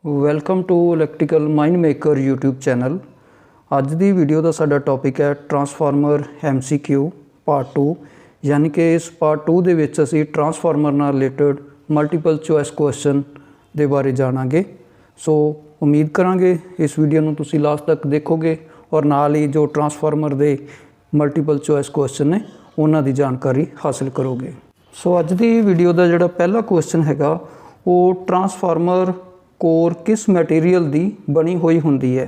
Welcome to electrical mind maker YouTube channel. ਅੱਜ ਦੀ video ਦਾ ਸਾਡਾ ਟੌਪਿਕ ਹੈ ਟਰਾਂਸਫਾਰਮਰ MCQ ਪਾਰਟ 2। ਯਾਨੀ ਕਿ ਇਸ ਪਾਰਟ 2 ਦੇ ਵਿੱਚ ਅਸੀਂ ਟਰਾਂਸਫਾਰਮਰ ਨਾਲ ਰਿਲੇਟਡ ਮਲਟੀਪਲ ਚੋਇਸ ਕੁਐਸਚਨ ਦੇ ਬਾਰੇ ਜਾਣਾਂਗੇ। ਸੋ ਉਮੀਦ ਕਰਾਂਗੇ ਇਸ ਵੀਡੀਓ ਨੂੰ ਤੁਸੀਂ ਲਾਸਟ ਤੱਕ ਦੇਖੋਗੇ ਔਰ ਨਾਲ ਹੀ ਜੋ ਟਰਾਂਸਫਾਰਮਰ ਦੇ ਮਲਟੀਪਲ ਚੋਇਸ ਕੁਐਸਚਨ ਨੇ ਉਹਨਾਂ ਦੀ ਜਾਣਕਾਰੀ ਹਾਸਲ ਕਰੋਗੇ। ਸੋ ਅੱਜ ਦੀ ਵੀਡੀਓ ਦਾ ਜਿਹੜਾ ਪਹਿਲਾ ਕੁਐਸਚਨ ਹੈਗਾ ਉਹ ट्रांसफार्मर कोर किस मटीरीयल की बनी हुई होंदी है।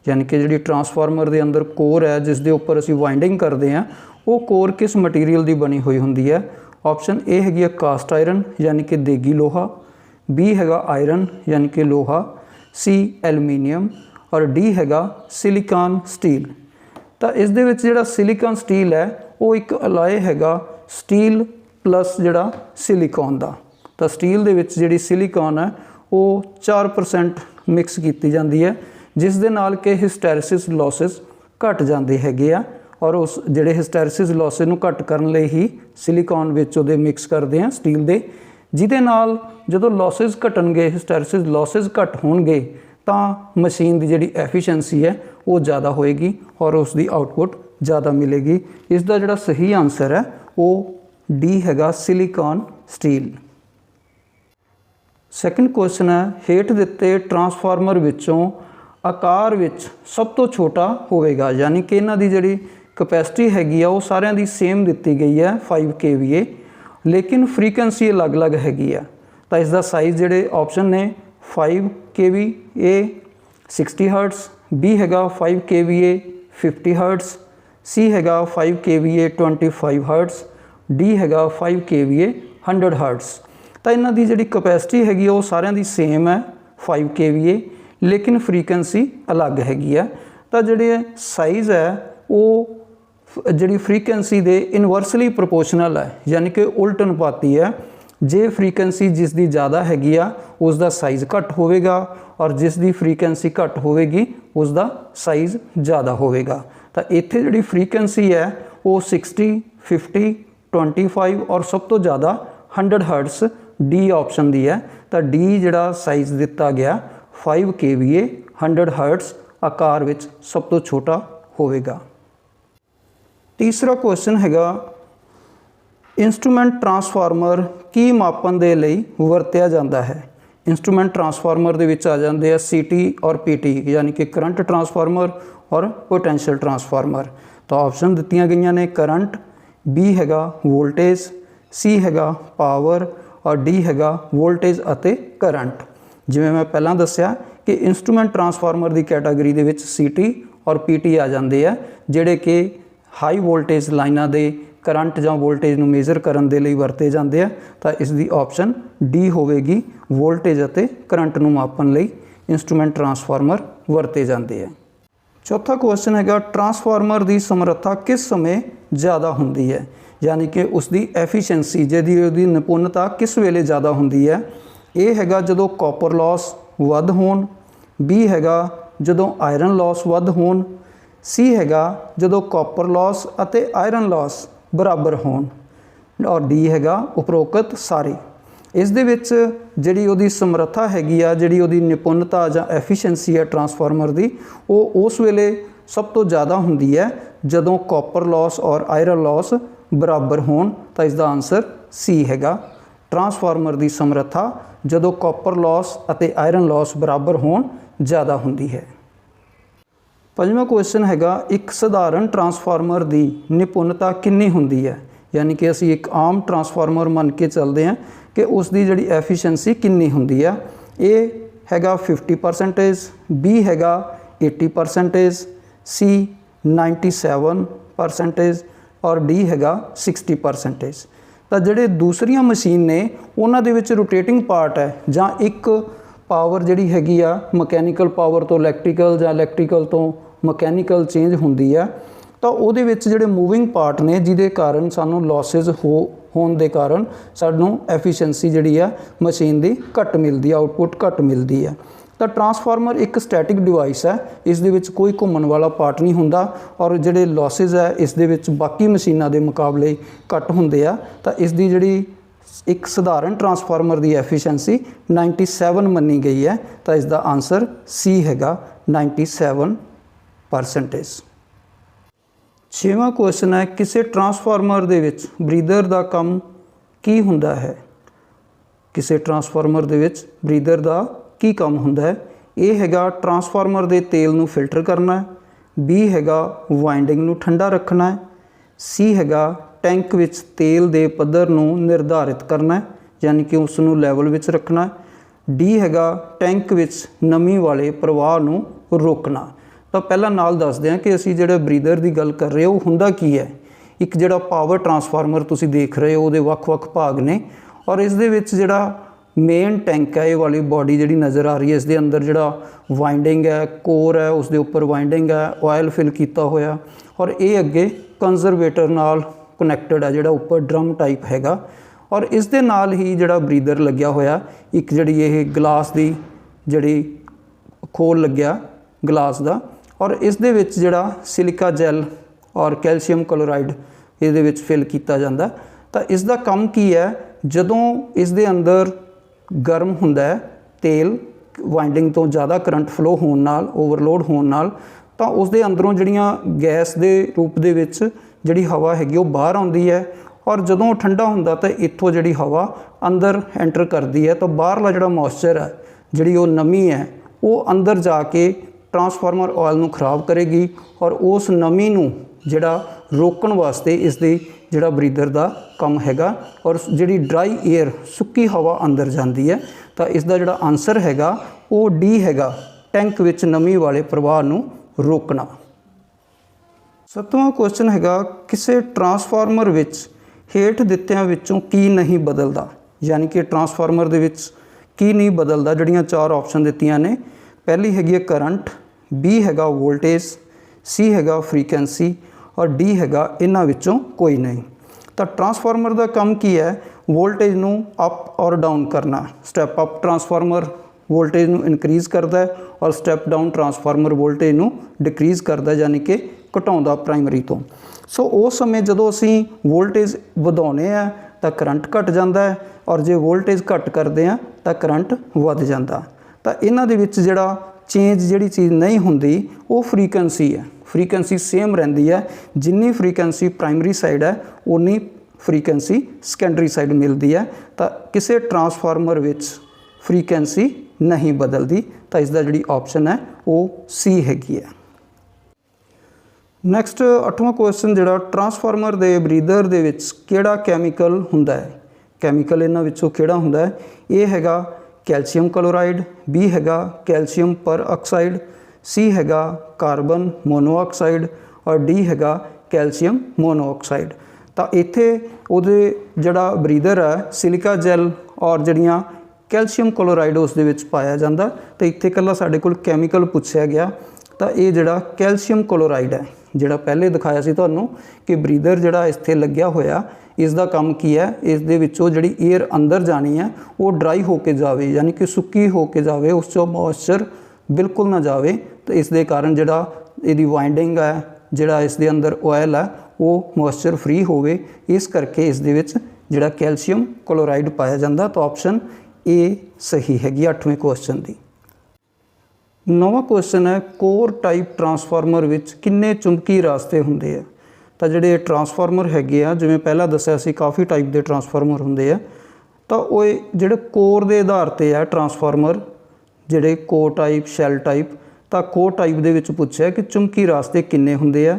यानी कि जी ट्रांसफार्मर के अंदर कोर है जिस दे उपर असी वाइंडिंग करते हैं वो कोर किस मटीरीयल की बनी हुई होंदी है। ऑप्शन ए हैगी कास्ट आयरन यानी कि देगी लोहा, बी हैगा आयरन यानी कि लोहा, सी एलूमीनियम और डी हैगा सिलिकॉन स्टील। तो इस दे विच जिहड़ा सिलिकॉन स्टील है वो एक अलाय हैगा स्टील प्लस जिहड़ा सिलिकॉन दा। तो स्टील दे विच जिहड़ी सिलिकॉन है वो 4% मिक्स की जाती है जिस दे नाल के हिस्टैरिसिस लॉसिस घट जाते हैगे आ और उस जिहड़े हिस्टैरिसिस लॉसिस नूं घट करन लई ही सिलिकॉन विच उहदे मिक्स करते हैं स्टील दे, जिहदे नाल जदों लॉसिस घटणगे हिस्टैरिसिस लॉसिस घट होणगे तां मशीन की जिहड़ी एफिशिएंसी है वो ज़्यादा होएगी और उसकी आउटपुट ज़्यादा मिलेगी। इसका जिहड़ा सही आंसर है वो डी हैगा सिलिकॉन स्टील। सैकेंड क्वेश्चन है हेठ दिते ट्रांसफार्मर विचों आकार विच सब तो छोटा होएगा। यानी कि इन्हां दी जिहड़ी कैपेसिटी हैगी आ वो सारियां दी सेम दिती गई है 5 kVA लेकिन फ्रीक्वेंसी अलग अलग हैगी आ। तो इसका साइज़ जिहड़े ऑप्शन ने 5 kVA 60 हर्ट्स, बी हैगा 5 kVA 50 हर्ट्स, सी हैगा 5 kVA 25 हर्ट्स, डी हैगा 5 kVA 100 हर्ट्स। तो इन्हां दी जिहड़ी कैपेसिटी हैगी वो सारियां दी सेम है 5 kVA लेकिन फ्रीक्वेंसी अलग हैगी है। तो जिहड़े साइज़ है वो जिहड़ी फ्रीक्वेंसी दे इनवर्सली प्रोपोर्शनल है यानी कि उल्ट अनुपाती है। जे फ्रीक्वेंसी जिस दी ज़्यादा हैगी आ उसका साइज़ घट होवेगा और जिस दी फ्रीक्वेंसी घट होवेगी उसका साइज़ ज़्यादा होवेगा। तो इत्थे जिहड़ी फ्रीक्वेंसी है वो 60, 50, 25 और सब तो ज़्यादा 100 हर्ट्स डी ऑप्शन दी है। तो डी जिहड़ा साइज़ दिता गया 5 kVA 100 हर्ट्स आकार विच सब तो छोटा होवेगा। तीसरा क्वेश्चन हैगा इंस्ट्रूमेंट ट्रांसफार्मर की मापन दे लई वरत्या जाता है। इंस्ट्रूमेंट ट्रांसफार्मर दे विच आ जाते हैं CT और PT यानी कि करंट ट्रांसफार्मर और पोटेंशियल ट्रांसफार्मर। तो ऑप्शन दित्तियां गईयां ने करंट, बी हैगा वोल्टेज, सी हैगा पावर और डी हैगा वोल्टेज अते करंट। जिवें मैं पहलां दस्सिया कि इंस्ट्रूमेंट ट्रांसफार्मर की कैटागरी दे विच CT और PT आ जाते हैं जिहड़े कि हाई वोल्टेज लाइनां दे करंट जां वोल्टेज नूं मेजर करन दे लई वरते जाते हैं। तो इसकी ऑप्शन डी होवेगी वोल्टेज अते करंट नूं मापन लई इंस्ट्रूमेंट ट्रांसफार्मर वरते जाते हैं। चौथा क्वेश्चन हैगा ट्रांसफार्मर की समर्था किस समय ज़्यादा होंदी है। यानी कि उसकी एफिशिएंसी जिहदी निपुणता किस वेले ज़्यादा होंदी है। ए हैगा जदों कॉपर लॉस वध होण, बी हैगा जदों आयरन लॉस वध होण, सी हैगा जदों कॉपर लॉस अते आयरन लॉस बराबर होण और डी हैगा उपरोक्त सारे। इस दे विच जिहड़ी उहदी समर्था हैगी आ जिहड़ी उहदी निपुणता जां एफिशिएंसी है ट्रांसफार्मर की वो उस वेले सब तो ज़्यादा होंदी है जदों कॉपर लॉस और आयरन लॉस बराबर होण। तो इसका आंसर सी हैगा ट्रांसफार्मर की समर्था जदों कॉपर लॉस अते आयरन लॉस बराबर होण ज़्यादा होंदी है। पंजवां क्वेश्चन हैगा एक सधारण ट्रांसफार्मर की निपुणता कितनी होंदी है। यानी कि असी एक आम ट्रांसफार्मर मन के चलते हैं कि उसकी जिहड़ी एफिशिएंसी कितनी होंदी है। ए हैगा 50%, बी हैगा 80%, सी 97% और डी हैगा 60%। तो जिहड़े दूसरियां मशीन ने उन्हां दे विच रोटेटिंग पार्ट है जां एक पावर जिहड़ी हैगी आ मकैनिकल पावर तो इलैक्ट्रीकल जां इलैक्ट्रीकल तो मकैनिकल चेंज होंदी है। तो उहदे विच जिहड़े मूविंग पार्ट ने जिहदे कारण सानूं लॉसिस होण दे कारण सानूं एफिशिएंसी जिहड़ी आ मशीन दी घट मिलदी, आउटपुट घट मिलदी है। तो ट्रांसफार्मर एक स्टैटिक डिवाइस है, इस दे विच कोई घूमन वाला पार्ट नहीं हुंदा और जिहड़े लॉसिस है इस दे विच बाकी मशीनां दे मुकाबले घट हुंदे आ। तो इसदी जिहड़ी एक सधारण ट्रांसफार्मर की एफिशिएंसी 97 मनी गई है, तो इसका आंसर सी हैगा 97%। छेवां क्वेश्चन है किसी ट्रांसफार्मर दे विच ब्रीदर का काम की हुंदा है। किसी ट्रांसफार्मर दे विच ब्रीदर का की काम हुंदा है। ए हैगा ट्रांसफार्मर के तेल नूं फिल्टर करना है, बी हैगा वाइंडिंग नूं ठंडा रखना है, सी हैगा टैंक विच तेल दे पद्धर नूं निर्धारित करना है यानी कि उस नूं लैवल विच रखना है, डी हैगा टैंक विच नमी वाले प्रवाह नूं रोकना। तो पहला नाल दसदे हैं कि असीं जिहड़े ब्रीदर की गल कर रहे हो हुंदा की है। एक जिहड़ा पावर ट्रांसफार्मर तुसीं देख रहे हो उहदे वख-वख भाग ने और इस दे विच जिहड़ा मेन टैंक है, ये वाली बॉडी जिहड़ी नज़र आ रही है, इसके अंदर जिहड़ा वाइंडिंग है, कोर है, उसके उपर वाइंडिंग है, ऑयल फिल किया होया और ये अगे कंजरवेटर नाल कनैक्टेड है, जिहड़ा उपर ड्रम टाइप हैगा और इस दे नाल ही जिहड़ा ब्रीदर लग्या होया एक जिहड़ी ये ग्लास की जिहड़ी खोल लग्या ग्लास का और इस दे विच जिहड़ा सिलिका जैल और कैल्शियम क्लोराइड इहदे विच फिल किया जाता। तो इसका काम की है, जदों इस दे अंदर गर्म हुंदा है तेल वाइंडिंग तो ज़्यादा करंट फ्लो होने नाल ओवरलोड होने नाल तो उसके अंदरों जिहड़ियां गैस के रूप दे विच जिहड़ी हवा हैगी वो बाहर आउंदी है और जदों ठंडा हुंदा तो इत्थों जिहड़ी हवा अंदर एंटर करती है तो बाहरला जिहड़ा मॉइस्चर है, जिहड़ी वो नमी है, वो अंदर जाके ट्रांसफार्मर ऑयल नूं खराब करेगी और उस नमी नूं जिहड़ा रोकण वास्ते इसदी जिहड़ा ब्रीदर का काम हैगा और जिहड़ी ड्राई एयर सुक्की हवा अंदर जाती है। तो इसका जिहड़ा आंसर हैगा वो डी हैगा टैंक विच नमी वाले प्रवाह नूं रोकना। सतवां क्वेश्चन हैगा किसी ट्रांसफार्मर विच हेठ दित्तियां विचों की नहीं बदलदा, यानी कि ट्रांसफार्मर दे विच की नहीं बदलदा। जिहड़ियां चार ऑप्शन दित्तियां ने, पहली हैगी करंट, बी हैगा वोल्टेज, सी हैगा फ्रीक्वेंसी और डी हैगा इन्हां विचों कोई नहीं। तो ट्रांसफार्मर का काम की है, वोल्टेज नूं अप और डाउन करना। स्टैप अप ट्रांसफार्मर वोल्टेज नूं इनक्रीज़ करता है और स्टैप डाउन ट्रांसफार्मर वोल्टेज नूं डिक्रीज़ करता है, यानी कि घटाउंदा प्राइमरी तो। सो उस समय जदों असीं वोल्टेज वधाउने आ तो करंट घट जाता है और जे वोल्टेज घट करते हैं तो करंट वध जाता। तो इन्हां दे विच जिहड़ा चेंज जिहड़ी चीज़ नहीं हुंदी वो फ्रीक्वेंसी है। फ्रीक्वेंसी सेम रहिंदी है, जिन्नी फ्रीक्वेंसी प्राइमरी साइड है उन्नी फ्रीक्वेंसी सैकेंडरी साइड मिलती है। तो किसी ट्रांसफार्मर विच फ्रीक्वेंसी नहीं बदलती। तो इसका जिहड़ी ऑप्शन है वो सी हैगी है। नैक्सट 8वां क्वेश्चन जिहड़ा ट्रांसफार्मर के ब्रीदर दे विच किहड़ा कैमिकल हुंदा है। कैमिकल इन्हां विचों किहड़ा हुंदा है। ए हैगा कैल्शियम क्लोराइड, बी हैगा कैल्शियम पर ऑक्साइड, सी हैगा कार्बन मोनोऑक्साइड और डी हैगा कैल्शियम मोनोऑक्साइड। तो इत्थे उहदे जिहड़ा ब्रीदर है सिलिका जैल और जिहड़ियां कैल्शियम क्लोराइड उस दे विच पाया जाता। तो इत्थे कल्ला साडे कोल कैमिकल पुछया गया। तो ये जिहड़ा कैल्शियम क्लोराइड है, जिहड़ा पहले दिखाया सी तुहानूं कि ब्रीदर जिहड़ा इत्थे लग्या होया इसका काम की है, इस दे विचों जिहड़ी एयर अंदर जानी है वो ड्राई होके जावे, यानी कि सुक्की होके जावे, उस चों मॉइस्चर बिल्कुल ना जावे। तो इस दे कारण जिहड़ा इहदी वाइंडिंग है, जिहड़ा इस दे अंदर ऑयल है वो मॉइस्चर फ्री होवे, इस करके इस दे विच जिहड़ा कैल्शियम क्लोराइड पाया जाता। तो ऑप्शन ए सही हैगी 8वें क्वेश्चन की। 9वां क्वेश्चन है कोर टाइप ट्रांसफार्मर विच किन्ने चुंबकी रास्ते हुंदे है। तो जिहड़े ट्रांसफार्मर हैगे आ, जिवें पहला दस्सिया सी काफ़ी टाइप के ट्रांसफार्मर हुंदे आ, तो वो जिहड़े कोर के आधार पर है ट्रांसफार्मर, जिहड़े कोर टाइप शैल टाइप। तो कोर टाइप दे विच पुछया कि चुंबकी रास्ते किन्ने हुंदे आ।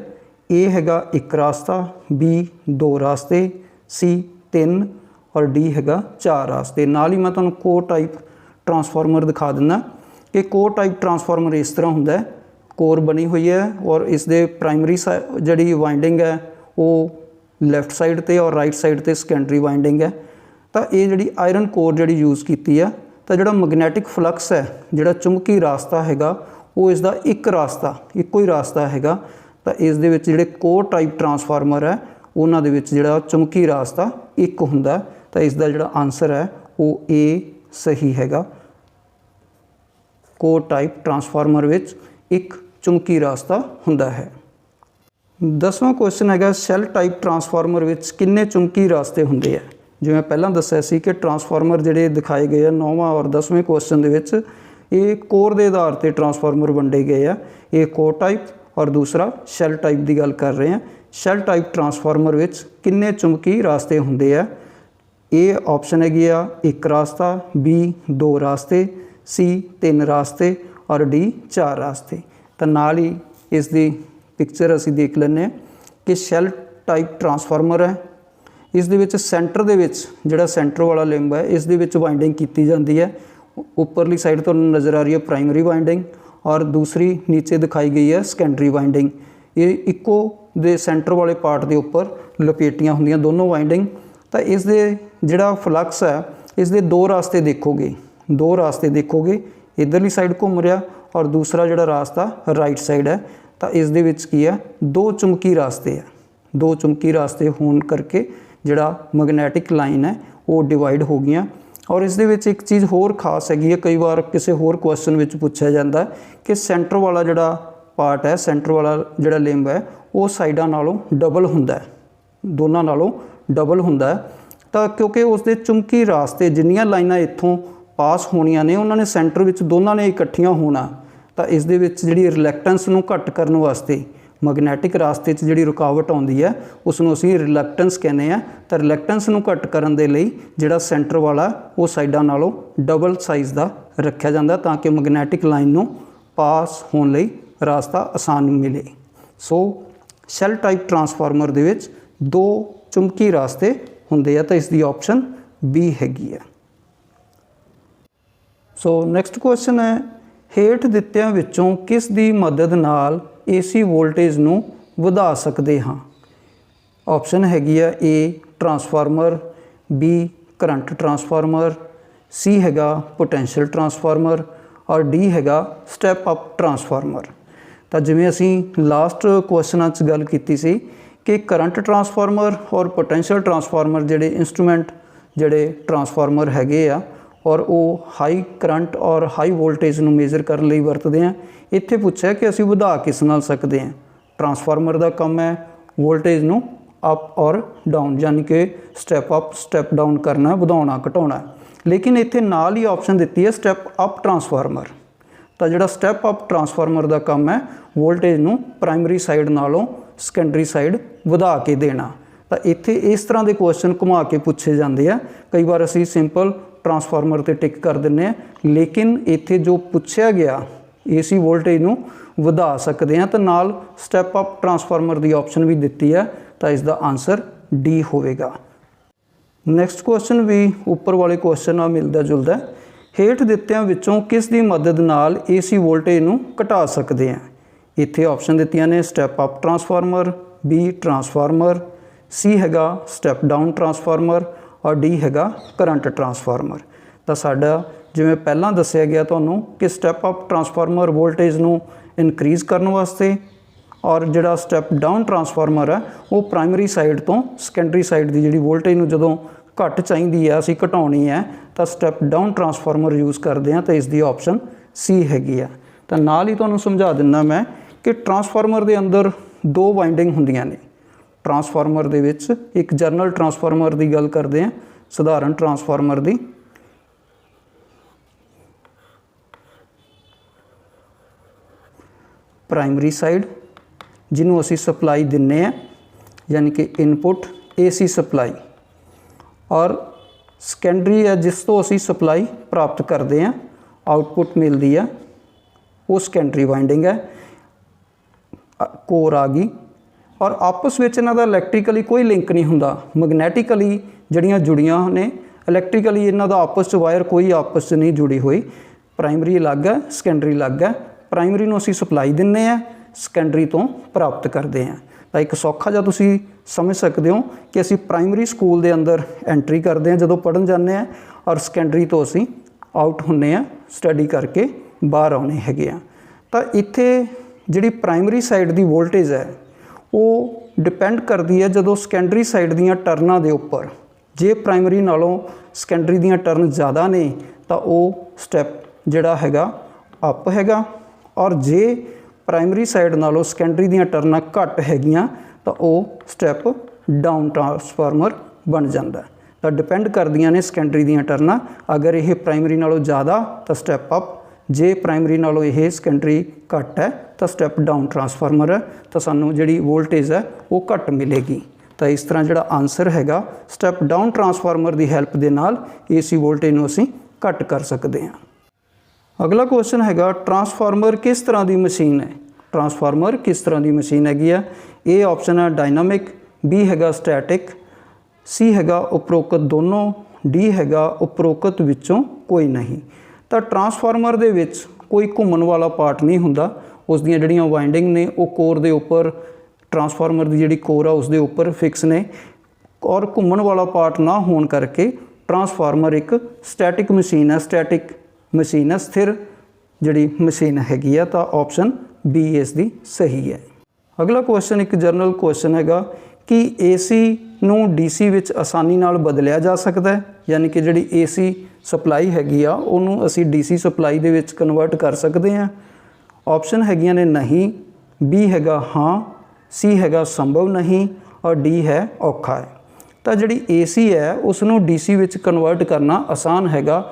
ए हैगा 1 रास्ता, बी 2 रास्ते, सी 3 और डी हैगा 4 रास्ते। नाल ही मैं तुहानूं कोर टाइप ट्रांसफार्मर दिखा दिंदा कि कोर टाइप ट्रांसफार्मर इस तरह हुंदा है, कोर बनी हुई है और इस दे प्राइमरी जिहड़ी वाइंडिंग है वो लैफ्ट साइड ते और राइट साइड ते सैकेंडरी वाइंडिंग है। तो ये जिहड़ी आयरन कोर जिहड़ी यूज़ की है, तो जिहड़ा मैगनैटिक फ्लक्स है, जिहड़ा चुंबकी रास्ता हैगा वो इसका एक रास्ता एको ही रास्ता हैगा। तो इस दे विच जिहड़े कोर टाइप ट्रांसफार्मर है उन्हां दे विच जिहड़ा चुंबकी रास्ता एक हुंदा। तो इसका जिहड़ा आंसर है वो ए सही हैगा। कोर टाइप ट्रांसफार्मर विच एक चुंबकी रास्ता हुंदा है। 10वां क्वेश्चन हैगा शैल टाइप ट्रांसफार्मर विच किन्ने चुंबकी रास्ते हुंदे है। ਜਿਵੇਂ ਪਹਿਲਾਂ ਦੱਸਿਆ ਸੀ ਕਿ ਟਰਾਂਸਫਾਰਮਰ ਜਿਹੜੇ ਦਿਖਾਏ ਗਏ ਆ 9ਵਾਂ ਔਰ 10ਵੇਂ ਕੁਐਸਚਨ ਦੇ ਵਿੱਚ, ਇਹ ਕੋਰ ਦੇ ਆਧਾਰ ਤੇ ਟਰਾਂਸਫਾਰਮਰ ਵੰਡੇ ਗਏ ਆ। ਇਹ ਕੋਰ ਟਾਈਪ ਔਰ ਦੂਸਰਾ ਸ਼ੈਲ ਟਾਈਪ ਦੀ ਗੱਲ ਕਰ ਰਹੇ ਹਾਂ। ਸ਼ੈਲ ਟਾਈਪ ਟਰਾਂਸਫਾਰਮਰ ਵਿੱਚ ਕਿੰਨੇ ਚੁੰਬਕੀ ਰਾਸਤੇ ਹੁੰਦੇ ਆ? ਇਹ ਆਪਸ਼ਨ ਹੈਗੀ ਆ 1 ਰਾਸਤਾ, ਬੀ 2 ਰਾਸਤੇ, ਸੀ 3 ਰਾਸਤੇ ਔਰ ਡੀ 4 ਰਾਸਤੇ। ਤਾਂ ਨਾਲ ਹੀ ਇਸ ਦੀ ਪਿਕਚਰ ਅਸੀਂ ਦੇਖ ਲੈਂਦੇ ਹਾਂ ਕਿ ਸ਼ੈਲ ਟਾਈਪ ਟਰਾਂਸਫਾਰਮਰ ਹੈ। ਇਸ ਦੇ ਵਿੱਚ ਸੈਂਟਰ ਦੇ ਵਿੱਚ ਜਿਹੜਾ ਸੈਂਟਰ ਵਾਲਾ ਲਿੰਬ ਹੈ, ਇਸ ਦੇ ਵਿੱਚ ਵਾਈਂਡਿੰਗ ਕੀਤੀ ਜਾਂਦੀ ਹੈ। ਉੱਪਰਲੀ ਸਾਈਡ ਤੁਹਾਨੂੰ ਨਜ਼ਰ ਆ ਰਹੀ ਹੈ ਪ੍ਰਾइमरी ਵਾਈਂਡਿੰਗ ਔਰ ਦੂਸਰੀ ਨੀਚੇ ਦਿਖਾਈ ਗਈ ਹੈ ਸੈਕੰਡਰੀ ਵਾਈਂਡਿੰਗ। ਇਹ ਇੱਕੋ ਦੇ ਸੈਂਟਰ ਵਾਲੇ ਪਾਰਟ ਦੇ ਉੱਪਰ ਲਪੇਟੀਆਂ ਹੁੰਦੀਆਂ ਦੋਨੋਂ ਵਾਈਂਡਿੰਗ। ਤਾਂ ਇਸ ਦੇ ਜਿਹੜਾ ਫਲਕਸ ਹੈ, ਇਸ ਦੇ 2 ਰਾਸਤੇ ਦੇਖੋਗੇ, 2 ਰਾਸਤੇ ਦੇਖੋਗੇ, ਇੱਧਰਲੀ ਸਾਈਡ ਘੁੰਮ ਰਿਹਾ ਔਰ ਦੂਸਰਾ ਜਿਹੜਾ ਰਾਸਤਾ ਰਾਈਟ ਸਾਈਡ ਹੈ। ਤਾਂ ਇਸ ਦੇ ਵਿੱਚ ਕੀ ਹੈ, 2 ਚੁੰਬਕੀ ਰਾਸਤੇ ਹੈ। 2 ਚੁੰਬਕੀ ਰਾਸਤੇ ਹੋਣ ਕਰਕੇ ਜਿਹੜਾ ਮੈਗਨੈਟਿਕ ਲਾਈਨ ਹੈ ਉਹ ਡਿਵਾਈਡ ਹੋ ਗਈਆਂ। ਔਰ ਇਸ ਦੇ ਵਿੱਚ ਇੱਕ ਚੀਜ਼ ਹੋਰ ਖਾਸ ਹੈਗੀ ਹੈ, ਕਈ ਵਾਰ ਕਿਸੇ ਹੋਰ ਕੁਐਸਚਨ ਵਿੱਚ ਪੁੱਛਿਆ ਜਾਂਦਾ ਕਿ ਸੈਂਟਰ ਵਾਲਾ ਜਿਹੜਾ ਪਾਰਟ ਹੈ, ਸੈਂਟਰ ਵਾਲਾ ਜਿਹੜਾ ਲਿੰਬ ਹੈ ਉਹ ਸਾਈਡਾਂ ਨਾਲੋਂ ਡਬਲ ਹੁੰਦਾ ਹੈ, ਦੋਨਾਂ ਨਾਲੋਂ ਡਬਲ ਹੁੰਦਾ ਹੈ। ਤਾਂ ਕਿਉਂਕਿ ਉਸ ਦੇ ਚੁੰਬਕੀ ਰਾਸਤੇ ਜਿੰਨੀਆਂ ਲਾਈਨਾਂ ਇੱਥੋਂ ਪਾਸ ਹੋਣੀਆਂ ਨੇ ਉਹਨਾਂ ਨੇ ਸੈਂਟਰ ਵਿੱਚ ਦੋਨਾਂ ਨੇ ਇਕੱਠੀਆਂ ਹੋਣਾ। ਤਾਂ ਇਸ ਦੇ ਵਿੱਚ ਜਿਹੜੀ ਰਿਲੈਕਟੈਂਸ ਨੂੰ ਘੱਟ ਕਰਨ ਵਾਸਤੇ ਮੈਗਨੈਟਿਕ ਰਾਸਤੇ 'ਚ ਜਿਹੜੀ ਰੁਕਾਵਟ ਆਉਂਦੀ ਹੈ ਉਸ ਨੂੰ ਅਸੀਂ ਰਿਲੈਕਟੈਂਸ ਕਹਿੰਦੇ ਹਾਂ। ਤਾਂ ਰਿਲੈਕਟੈਂਸ ਨੂੰ ਘੱਟ ਕਰਨ ਦੇ ਲਈ ਜਿਹੜਾ ਸੈਂਟਰ ਵਾਲਾ ਉਹ ਸਾਈਡਾਂ ਨਾਲੋਂ ਡਬਲ ਸਾਈਜ਼ ਦਾ ਰੱਖਿਆ ਜਾਂਦਾ ਤਾਂ ਕਿ ਮੈਗਨੈਟਿਕ ਲਾਈਨ ਨੂੰ ਪਾਸ ਹੋਣ ਲਈ ਰਾਸਤਾ ਆਸਾਨ ਮਿਲੇ। ਸੋ ਸ਼ੈਲ ਟਾਈਪ ਟਰਾਂਸਫਾਰਮਰ ਦੇ ਵਿੱਚ 2 ਚੁੰਬਕੀ ਰਾਸਤੇ ਹੁੰਦੇ ਆ। ਤਾਂ ਇਸ ਦੀ ਆਪਸ਼ਨ ਬੀ ਹੈਗੀ ਹੈ। ਸੋ ਨੈਕਸਟ ਕੁਐਸਚਨ ਹੈ, ਹੇਠ ਦਿੱਤਿਆਂ ਵਿੱਚੋਂ ਕਿਸ ਦੀ ਮਦਦ ਨਾਲ AC ਵੋਲਟੇਜ ਨੂੰ ਵਧਾ ਸਕਦੇ ਹਾਂ? ਆਪਸ਼ਨ ਹੈਗੀ ਆ A transformer, B current transformer, C ਹੈਗਾ ਪੋਟੈਂਸ਼ੀਅਲ ਟਰਾਂਸਫਾਰਮਰ ਔਰ D ਹੈਗਾ ਸਟੈਪ ਅਪ ਟਰਾਂਸਫਾਰਮਰ। ਤਾਂ ਜਿਵੇਂ ਅਸੀਂ ਲਾਸਟ ਕੁਐਸਚਨਾਂ 'ਚ ਗੱਲ ਕੀਤੀ ਸੀ ਕਿ ਕਰੰਟ ਟਰਾਂਸਫਾਰਮਰ ਔਰ ਪੋਟੈਂਸ਼ੀਅਲ ਟਰਾਂਸਫਾਰਮਰ ਜਿਹੜੇ ਇੰਸਟਰੂਮੈਂਟ ਜਿਹੜੇ ਟਰਾਂਸਫਾਰਮਰ ਹੈਗੇ ਆ ਔਰ ਉਹ ਹਾਈ ਕਰੰਟ ਔਰ ਹਾਈ ਵੋਲਟੇਜ ਨੂੰ ਮੇਜ਼ਰ ਕਰਨ ਲਈ ਵਰਤਦੇ ਆ। ਇੱਥੇ ਪੁੱਛਿਆ ਕਿ ਅਸੀਂ ਵਧਾ ਕਿਸ ਨਾਲ ਸਕਦੇ ਹਾਂ। ਟਰਾਂਸਫਾਰਮਰ ਦਾ ਕੰਮ ਹੈ ਵੋਲਟੇਜ ਨੂੰ ਅਪ ਔਰ ਡਾਊਨ ਯਾਨੀ ਕਿ ਸਟੈਪ ਅਪ ਸਟੈਪ ਡਾਊਨ ਕਰਨਾ, ਵਧਾਉਣਾ ਘਟਾਉਣਾ। ਲੇਕਿਨ ਇੱਥੇ ਨਾਲ ਹੀ ਆਪਸ਼ਨ ਦਿੱਤੀ ਹੈ ਸਟੈਪ ਅਪ ਟਰਾਂਸਫਾਰਮਰ। ਤਾਂ ਜਿਹੜਾ ਸਟੈਪ ਅਪ ਟਰਾਂਸਫਾਰਮਰ ਦਾ ਕੰਮ ਹੈ ਵੋਲਟੇਜ ਨੂੰ ਪ੍ਰਾਇਮਰੀ ਸਾਈਡ ਨਾਲੋਂ ਸੈਕੰਡਰੀ ਸਾਈਡ ਵਧਾ ਕੇ ਦੇਣਾ। ਤਾਂ ਇੱਥੇ ਇਸ ਤਰ੍ਹਾਂ ਦੇ ਕੁਐਸਚਨ ਘੁਮਾ ਕੇ ਪੁੱਛੇ ਜਾਂਦੇ ਆ। ਕਈ ਵਾਰ ਅਸੀਂ ਸਿੰਪਲ ਟਰਾਂਸਫਾਰਮਰ 'ਤੇ ਟਿਕ ਕਰ ਦਿੰਦੇ ਹਾਂ, ਲੇਕਿਨ ਇੱਥੇ ਜੋ ਪੁੱਛਿਆ ਗਿਆ AC ਵੋਲਟੇਜ ਨੂੰ ਵਧਾ ਸਕਦੇ ਹਾਂ ਤਾਂ ਨਾਲ ਸਟੈਪ ਅਪ ਟਰਾਂਸਫਾਰਮਰ ਦੀ ਆਪਸ਼ਨ ਵੀ ਦਿੱਤੀ ਹੈ। ਤਾਂ ਇਸ ਦਾ ਆਨਸਰ D ਹੋਵੇਗਾ। ਨੈਕਸਟ ਕੁਐਸਚਨ ਵੀ ਉੱਪਰ ਵਾਲੇ ਕੁਐਸਚਨ ਨਾਲ ਮਿਲਦਾ ਜੁਲਦਾ ਹੈ। ਹੇਠ ਦਿੱਤਿਆਂ ਵਿੱਚੋਂ ਕਿਸ ਦੀ ਮਦਦ ਨਾਲ AC ਵੋਲਟੇਜ ਨੂੰ ਘਟਾ ਸਕਦੇ ਹਾਂ? ਇੱਥੇ ਆਪਸ਼ਨ ਦਿੱਤੀਆਂ ਨੇ step up transformer, B transformer, C ਹੈਗਾ ਸਟੈਪ ਡਾਊਨ ਟਰਾਂਸਫਾਰਮਰ ਔਰ D ਹੈਗਾ ਕਰੰਟ ਟਰਾਂਸਫਾਰਮਰ। ਤਾਂ ਸਾਡਾ ਜਿਵੇਂ ਪਹਿਲਾਂ ਦੱਸਿਆ ਗਿਆ ਤੁਹਾਨੂੰ ਕਿ ਸਟੈਪ ਅਪ ਟਰਾਂਸਫਾਰਮਰ ਵੋਲਟੇਜ ਨੂੰ ਇਨਕਰੀਜ਼ ਕਰਨ ਵਾਸਤੇ ਔਰ ਜਿਹੜਾ ਸਟੈਪ ਡਾਊਨ ਟਰਾਂਸਫਾਰਮਰ ਹੈ ਉਹ ਪ੍ਰਾਇਮਰੀ ਸਾਈਡ ਤੋਂ ਸੈਕੰਡਰੀ ਸਾਈਡ ਦੀ ਜਿਹੜੀ ਵੋਲਟੇਜ ਨੂੰ ਜਦੋਂ ਘੱਟ ਚਾਹੀਦੀ ਹੈ, ਅਸੀਂ ਘਟਾਉਣੀ ਹੈ, ਤਾਂ ਸਟੈਪ ਡਾਊਨ ਟਰਾਂਸਫਾਰਮਰ ਯੂਜ਼ ਕਰਦੇ ਹਾਂ। ਤਾਂ ਇਸ ਦੀ ਆਪਸ਼ਨ C ਹੈਗੀ ਆ। ਤਾਂ ਨਾਲ ਹੀ ਤੁਹਾਨੂੰ ਸਮਝਾ ਦਿੰਦਾ ਮੈਂ ਕਿ ਟਰਾਂਸਫਾਰਮਰ ਦੇ ਅੰਦਰ 2 ਵਾਈਂਡਿੰਗ ਹੁੰਦੀਆਂ ਨੇ। ਟਰਾਂਸਫਾਰਮਰ ਦੇ ਵਿੱਚ ਇੱਕ ਜਰਨਲ ਟਰਾਂਸਫਾਰਮਰ ਦੀ ਗੱਲ ਕਰਦੇ ਹਾਂ, ਸਧਾਰਨ ਟਰਾਂਸਫਾਰਮਰ ਦੀ। ਪ੍ਰਾਇਮਰੀ ਸਾਈਡ ਜਿਹਨੂੰ ਅਸੀਂ ਸਪਲਾਈ ਦਿੰਦੇ ਹਾਂ ਯਾਨੀ ਕਿ ਇਨਪੁਟ AC ਸਪਲਾਈ, ਔਰ ਸੈਕੰਡਰੀ ਹੈ ਜਿਸ ਤੋਂ ਅਸੀਂ ਸਪਲਾਈ ਪ੍ਰਾਪਤ ਕਰਦੇ ਹਾਂ, ਆਊਟਪੁੱਟ ਮਿਲਦੀ ਹੈ, ਉਹ ਸੈਕੰਡਰੀ ਵਾਈਂਡਿੰਗ ਹੈ। ਕੋਰ ਆ ਗਈ ਔਰ ਆਪਸ ਵਿੱਚ ਇਹਨਾਂ ਦਾ ਇਲੈਕਟ੍ਰੀਕਲੀ ਕੋਈ ਲਿੰਕ ਨਹੀਂ ਹੁੰਦਾ, ਮੈਗਨੈਟਿਕਲੀ ਜਿਹੜੀਆਂ ਜੁੜੀਆਂ ਨੇ, ਇਲੈਕਟ੍ਰੀਕਲੀ ਇਹਨਾਂ ਦਾ ਆਪਸ 'ਚ ਵਾਇਰ ਕੋਈ ਆਪਸ 'ਚ ਨਹੀਂ ਜੁੜੀ ਹੋਈ। ਪ੍ਰਾਇਮਰੀ ਅਲੱਗ ਹੈ, ਸੈਕੰਡਰੀ ਅਲੱਗ ਹੈ। ਪ੍ਰਾਇਮਰੀ ਨੂੰ ਅਸੀਂ ਸਪਲਾਈ ਦਿੰਦੇ ਹਾਂ, ਸੈਕੰਡਰੀ ਤੋਂ ਪ੍ਰਾਪਤ ਕਰਦੇ ਹਾਂ। ਤਾਂ ਇੱਕ ਸੌਖਾ ਜਿਹਾ ਤੁਸੀਂ ਸਮਝ ਸਕਦੇ ਹੋ ਕਿ ਅਸੀਂ ਪ੍ਰਾਇਮਰੀ ਸਕੂਲ ਦੇ ਅੰਦਰ ਐਂਟਰੀ ਕਰਦੇ ਹਾਂ ਜਦੋਂ ਪੜ੍ਹਨ ਜਾਂਦੇ ਹਾਂ, ਔਰ ਸੈਕੰਡਰੀ ਤੋਂ ਅਸੀਂ ਆਊਟ ਹੁੰਦੇ ਹਾਂ, ਸਟੱਡੀ ਕਰਕੇ ਬਾਹਰ ਆਉਣੇ ਹੈਗੇ ਆ। ਤਾਂ ਇੱਥੇ ਜਿਹੜੀ ਪ੍ਰਾਇਮਰੀ ਸਾਈਡ ਦੀ ਵੋਲਟੇਜ ਹੈ ਉਹ ਡਿਪੈਂਡ ਕਰਦੀ ਹੈ ਜਦੋਂ ਸੈਕੰਡਰੀ ਸਾਈਡ ਦੀਆਂ ਟਰਨਾਂ ਦੇ ਉੱਪਰ। ਜੇ ਪ੍ਰਾਇਮਰੀ ਨਾਲੋਂ ਸੈਕੰਡਰੀ ਦੀਆਂ ਟਰਨ ਜ਼ਿਆਦਾ ਨੇ ਤਾਂ ਉਹ ਸਟੈਪ ਜਿਹੜਾ ਹੈਗਾ ਅਪ ਹੈਗਾ, ਔਰ ਜੇ ਪ੍ਰਾਇਮਰੀ ਸਾਈਡ ਨਾਲੋਂ ਸੈਕੰਡਰੀ ਦੀਆਂ ਟਰਨਾਂ ਘੱਟ ਹੈਗੀਆਂ ਤਾਂ ਉਹ ਸਟੈਪ ਡਾਊਨ ਟਰਾਂਸਫਾਰਮਰ ਬਣ ਜਾਂਦਾ। ਤਾਂ ਡਿਪੈਂਡ ਕਰਦੀਆਂ ਨੇ ਸੈਕੰਡਰੀ ਦੀਆਂ ਟਰਨਾਂ। ਅਗਰ ਇਹ ਪ੍ਰਾਇਮਰੀ ਨਾਲੋਂ ਜ਼ਿਆਦਾ ਤਾਂ ਸਟੈਪ ਅਪ, ਜੇ ਪ੍ਰਾਇਮਰੀ ਨਾਲੋਂ ਇਹ ਸੈਕੰਡਰੀ ਘੱਟ ਹੈ ਤਾਂ ਸਟੈਪ ਡਾਊਨ ਟਰਾਂਸਫਾਰਮਰ ਹੈ, ਤਾਂ ਸਾਨੂੰ ਜਿਹੜੀ ਵੋਲਟੇਜ ਹੈ ਉਹ ਘੱਟ ਮਿਲੇਗੀ। ਤਾਂ ਇਸ ਤਰ੍ਹਾਂ ਜਿਹੜਾ ਆਨਸਰ ਹੈਗਾ ਸਟੈਪ ਡਾਊਨ ਟਰਾਂਸਫਾਰਮਰ ਦੀ ਹੈਲਪ ਦੇ ਨਾਲ AC ਵੋਲਟੇਜ ਨੂੰ ਅਸੀਂ ਘੱਟ ਕਰ ਸਕਦੇ ਹਾਂ। ਅਗਲਾ ਕੁਐਸਚਨ ਹੈਗਾ ਟਰਾਂਸਫਾਰਮਰ ਕਿਸ ਤਰ੍ਹਾਂ ਦੀ ਮਸ਼ੀਨ ਹੈ? ਟਰਾਂਸਫਾਰਮਰ ਕਿਸ ਤਰ੍ਹਾਂ ਦੀ ਮਸ਼ੀਨ ਹੈਗੀ ਆ? A ਆਪਸ਼ਨ ਹੈ ਡਾਇਨਾਮਿਕ, B ਹੈਗਾ ਸਟੈਟਿਕ, C ਹੈਗਾ ਉਪਰੋਕਤ ਦੋਨੋਂ, D ਹੈਗਾ ਉਪਰੋਕਤ ਵਿੱਚੋਂ ਕੋਈ ਨਹੀਂ। ਤਾਂ ਟਰਾਂਸਫਾਰਮਰ ਦੇ ਵਿੱਚ ਕੋਈ ਘੁੰਮਣ ਵਾਲਾ ਪਾਰਟ ਨਹੀਂ ਹੁੰਦਾ, ਉਸ ਦੀਆਂ ਜਿਹੜੀਆਂ ਵਾਈਂਡਿੰਗ ਨੇ ਉਹ ਕੋਰ ਦੇ ਉੱਪਰ, ਟਰਾਂਸਫਾਰਮਰ ਦੀ ਜਿਹੜੀ ਕੋਰ ਆ ਉਸ ਦੇ ਉੱਪਰ ਫਿਕਸ ਨੇ, ਔਰ ਘੁੰਮਣ ਵਾਲਾ ਪਾਰਟ ਨਾ ਹੋਣ ਕਰਕੇ ਟਰਾਂਸਫਾਰਮਰ ਇੱਕ ਸਟੈਟਿਕ ਮਸ਼ੀਨ ਹੈ, ਸਟੈਟਿਕ ਮਸ਼ੀਨ ਹੈ, ਸਥਿਰ ਜਿਹੜੀ ਮਸ਼ੀਨ ਹੈਗੀ ਆ। ਤਾਂ ਆਪਸ਼ਨ B ਇਸ ਦੀ ਸਹੀ ਹੈ। ਅਗਲਾ ਕੁਐਸਚਨ ਇੱਕ ਜਨਰਲ ਕੁਐਸਚਨ ਹੈਗਾ ਕਿ AC ਨੂੰ DC ਵਿੱਚ ਆਸਾਨੀ ਨਾਲ ਬਦਲਿਆ ਜਾ ਸਕਦਾ ਹੈ, ਯਾਨੀ ਕਿ ਜਿਹੜੀ AC ਸਪਲਾਈ ਹੈਗੀ ਆ ਉਹਨੂੰ ਅਸੀਂ DC ਸਪਲਾਈ ਦੇ ਵਿੱਚ ਕਨਵਰਟ ਕਰ ਸਕਦੇ ਹਾਂ। ਆਪਸ਼ਨ ਹੈਗੀਆਂ ਨੇ ਨਹੀਂ, B ਹੈਗਾ ਹਾਂ, C ਹੈਗਾ ਸੰਭਵ ਨਹੀਂ, ਔਰ D ਹੈ ਔਖਾ ਹੈ। ਤਾਂ ਜਿਹੜੀ AC ਹੈ ਉਸ ਨੂੰ DC ਵਿੱਚ ਕਨਵਰਟ ਕਰਨਾ ਆਸਾਨ ਹੈਗਾ,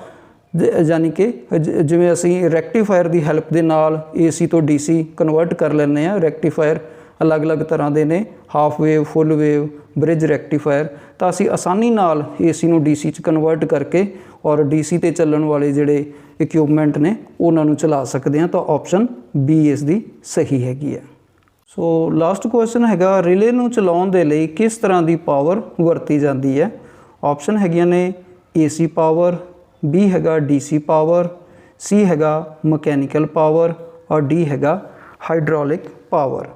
ਯਾਨੀ ਕਿ ਜਿਵੇਂ ਅਸੀਂ ਰੈਕਟੀਫਾਇਰ ਦੀ ਹੈਲਪ ਦੇ ਨਾਲ AC ਤੋਂ DC ਕਨਵਰਟ ਕਰ ਲੈਂਦੇ ਹਾਂ। ਰੈਕਟੀਫਾਇਰ ਅਲੱਗ-ਅਲੱਗ ਤਰ੍ਹਾਂ ਦੇ ਨੇ, ਹਾਫ ਵੇਵ, ਫੁੱਲ ਵੇਵ, ਬ੍ਰਿਜ ਰੈਕਟੀਫਾਇਰ। ਤਾਂ ਅਸੀਂ ਆਸਾਨੀ ਨਾਲ AC ਨੂੰ DC 'ਚ ਕਨਵਰਟ ਕਰਕੇ ਔਰ DC 'ਤੇ ਚੱਲਣ ਵਾਲੇ ਜਿਹੜੇ ਇਕਵਿਪਮੈਂਟ ਨੇ ਉਹਨਾਂ ਨੂੰ ਚਲਾ ਸਕਦੇ ਹਾਂ। ਤਾਂ ਆਪਸ਼ਨ B ਇਸ ਦੀ ਸਹੀ ਹੈਗੀ ਹੈ। ਸੋ ਲਾਸਟ ਕੁਐਸਚਨ ਹੈਗਾ ਰਿਲੇ ਨੂੰ ਚਲਾਉਣ ਦੇ ਲਈ ਕਿਸ ਤਰ੍ਹਾਂ ਦੀ ਪਾਵਰ ਵਰਤੀ ਜਾਂਦੀ ਹੈ? ਆਪਸ਼ਨ ਹੈਗੀਆਂ ਨੇ AC ਪਾਵਰ, B ਹੈਗਾ DC ਪਾਵਰ, C ਹੈਗਾ ਮਕੈਨੀਕਲ ਪਾਵਰ, ਔਰ D ਹੈਗਾ ਹਾਈਡ੍ਰੋਲਿਕ ਪਾਵਰ।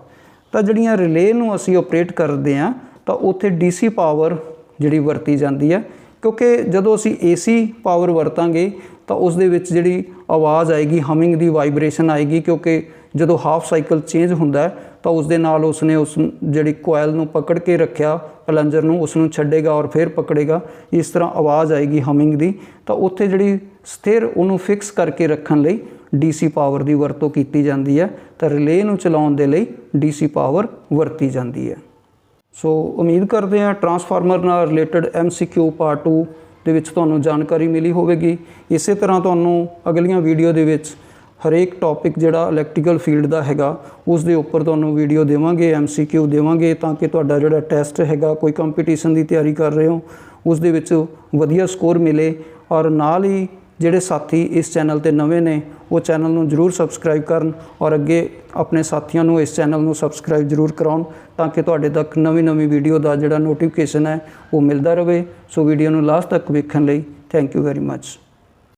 ਤਾਂ ਜਿਹੜੀਆਂ ਰਿਲੇ ਨੂੰ ਅਸੀਂ ਆਪਰੇਟ ਕਰਦੇ ਹਾਂ ਤਾਂ ਉੱਥੇ DC ਪਾਵਰ ਜਿਹੜੀ ਵਰਤੀ ਜਾਂਦੀ ਹੈ, ਕਿਉਂਕਿ ਜਦੋਂ ਅਸੀਂ AC ਪਾਵਰ ਵਰਤਾਂਗੇ ਤਾਂ ਉਸ ਦੇ ਵਿੱਚ ਜਿਹੜੀ ਆਵਾਜ਼ ਆਏਗੀ, ਹਮਿੰਗ ਦੀ ਵਾਈਬ੍ਰੇਸ਼ਨ ਆਏਗੀ, ਕਿਉਂਕਿ ਜਦੋਂ ਹਾਫ ਸਾਈਕਲ ਚੇਂਜ ਹੁੰਦਾ ਤਾਂ ਉਸ ਦੇ ਨਾਲ ਉਸਨੇ ਉਸ ਜਿਹੜੀ ਕੋਇਲ ਨੂੰ ਪਕੜ ਕੇ ਰੱਖਿਆ, ਪਲੰਜਰ ਨੂੰ, ਉਸ ਨੂੰ ਛੱਡੇਗਾ ਔਰ ਫਿਰ ਪਕੜੇਗਾ, ਇਸ ਤਰ੍ਹਾਂ ਆਵਾਜ਼ ਆਏਗੀ ਹਮਿੰਗ ਦੀ। ਤਾਂ ਉੱਥੇ ਜਿਹੜੀ ਸਥਿਰ ਉਹਨੂੰ ਫਿਕਸ ਕਰਕੇ ਰੱਖਣ ਲਈ DC ਪਾਵਰ ਦੀ ਵਰਤੋਂ ਕੀਤੀ ਜਾਂਦੀ ਹੈ। ਤਾਂ ਰਿਲੇ ਨੂੰ ਚਲਾਉਣ ਦੇ ਲਈ DC ਪਾਵਰ ਵਰਤੀ ਜਾਂਦੀ ਹੈ। ਸੋ ਉਮੀਦ ਕਰਦੇ ਹਾਂ ਟਰਾਂਸਫਾਰਮਰ ਨਾਲ ਰਿਲੇਟਡ MCQ ਪਾਰਟ 2 ਦੇ ਵਿੱਚ ਤੁਹਾਨੂੰ ਜਾਣਕਾਰੀ ਮਿਲੀ ਹੋਵੇਗੀ। ਇਸੇ ਤਰ੍ਹਾਂ ਤੁਹਾਨੂੰ ਅਗਲੀਆਂ ਵੀਡੀਓ ਦੇ ਵਿੱਚ ਹਰੇਕ ਟੌਪਿਕ ਜਿਹੜਾ ਇਲੈਕਟ੍ਰੀਕਲ ਫੀਲਡ ਦਾ ਹੈਗਾ ਉਸ ਦੇ ਉੱਪਰ ਤੁਹਾਨੂੰ ਵੀਡੀਓ ਦੇਵਾਂਗੇ, MCQ ਦੇਵਾਂਗੇ, ਤਾਂ ਕਿ ਤੁਹਾਡਾ ਜਿਹੜਾ ਟੈਸਟ ਹੈਗਾ, ਕੋਈ ਕੰਪੀਟੀਸ਼ਨ ਦੀ ਤਿਆਰੀ ਕਰ ਰਹੇ ਹੋ, ਉਸ ਦੇ ਵਿੱਚ ਵਧੀਆ ਸਕੋਰ ਮਿਲੇ। ਔਰ ਨਾਲ ਹੀ ਜਿਹੜੇ ਸਾਥੀ ਇਸ ਚੈਨਲ 'ਤੇ ਨਵੇਂ ਨੇ ਉਹ ਚੈਨਲ ਨੂੰ ਜ਼ਰੂਰ ਸਬਸਕ੍ਰਾਈਬ ਕਰਨ ਔਰ ਅੱਗੇ ਆਪਣੇ ਸਾਥੀਆਂ ਨੂੰ ਇਸ ਚੈਨਲ ਨੂੰ ਸਬਸਕ੍ਰਾਈਬ ਜ਼ਰੂਰ ਕਰਾਉਣ, ਤਾਂ ਕਿ ਤੁਹਾਡੇ ਤੱਕ ਨਵੀਂ ਵੀਡੀਓ ਦਾ ਜਿਹੜਾ ਨੋਟੀਫਿਕੇਸ਼ਨ ਹੈ ਉਹ ਮਿਲਦਾ ਰਹੇ। ਸੋ ਵੀਡੀਓ ਨੂੰ ਲਾਸਟ ਤੱਕ ਵੇਖਣ ਲਈ ਥੈਂਕ ਯੂ ਵੈਰੀ ਮੱਚ।